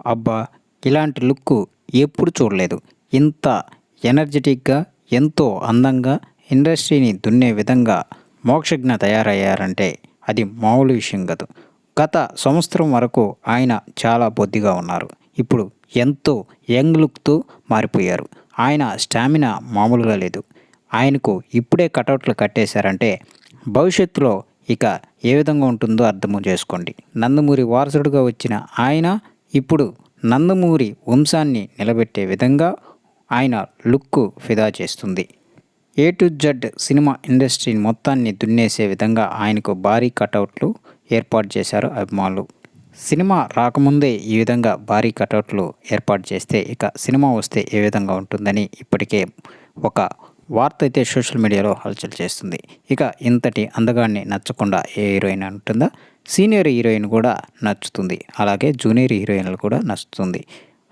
అబ్బా! ఇలాంటి లుక్కు ఎప్పుడు చూడలేదు. ఇంత ఎనర్జిటిక్‌గా, ఎంతో అందంగా ఇండస్ట్రీని దున్నే విధంగా మోక్షజ్ఞ తయారయ్యారంటే అది మామూలు విషయం కాదు. గత సంవత్సరం వరకు ఆయన చాలా బొద్దుగా ఉన్నారు. ఇప్పుడు ఎంతో యంగ్ లుక్‌తో మారిపోయారు. ఆయన స్టామినా మామూలుగా లేదు. ఆయనకు ఇప్పుడే కటౌట్లు కట్టేశారంటే భవిష్యత్తులో ఇక ఏ విధంగా ఉంటుందో అర్థం చేసుకోండి. నందమూరి వారసుడుగా వచ్చిన ఆయన ఇప్పుడు నందమూరి వంశాన్ని నిలబెట్టే విధంగా ఆయన లుక్కు ఫిదా చేస్తుంది. ఏ టు జెడ్ సినిమా ఇండస్ట్రీని మొత్తాన్ని దున్నేసే విధంగా ఆయనకు భారీ కటౌట్లు ఏర్పాటు చేశారు అభిమానులు. సినిమా రాకముందే ఈ విధంగా భారీ కటౌట్లు ఏర్పాటు చేస్తే ఇక సినిమా వస్తే ఏ విధంగా ఉంటుందని ఇప్పటికే ఒక వార్త అయితే సోషల్ మీడియాలో హల్చల్ చేస్తుంది. ఇక ఇంతటి అందగాన్ని నచ్చకుండా ఏ హీరోయిన్ ఉంటుందా? సీనియర్ హీరోయిన్ కూడా నచ్చుతుంది. అలాగే జూనియర్ హీరోయిన్లు కూడా నచ్చుతుంది.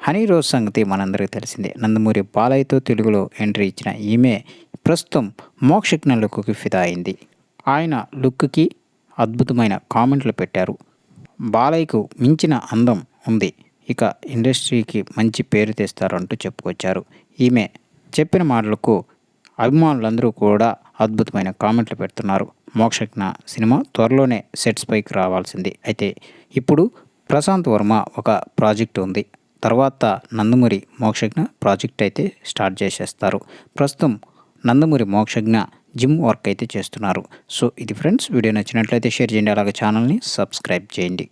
హనీ రోజ్ సంగతి మనందరికీ తెలిసిందే. నందమూరి బాలయ్యతో తెలుగులో ఎంట్రీ ఇచ్చిన ఈమె ప్రస్తుతం మోక్షజ్ఞ లుక్కి ఫిదా అయింది. ఆయన లుక్కి అద్భుతమైన కామెంట్లు పెట్టారు. బాలయ్యకు మించిన అందం ఉంది, ఇక ఇండస్ట్రీకి మంచి పేరు తెస్తారు అంటూ చెప్పుకొచ్చారు. ఈమె చెప్పిన మాటలకు అభిమానులందరూ కూడా అద్భుతమైన కామెంట్లు పెడుతున్నారు. మోక్షజ్ఞ సినిమా త్వరలోనే సెట్స్ పైకి రావాల్సింది. అయితే ఇప్పుడు ప్రశాంత్ వర్మ ఒక ప్రాజెక్ట్ ఉంది. తర్వాత నందమూరి మోక్షజ్ఞ ప్రాజెక్ట్ అయితే స్టార్ట్ చేసేస్తారు. ప్రస్తుతం నందమూరి మోక్షజ్ఞ జిమ్ వర్క్ అయితే చేస్తున్నారు. సో ఇది ఫ్రెండ్స్, వీడియో నచ్చినట్లయితే షేర్ చేయండి, అలాగే ఛానల్ని సబ్స్క్రైబ్ చేయండి.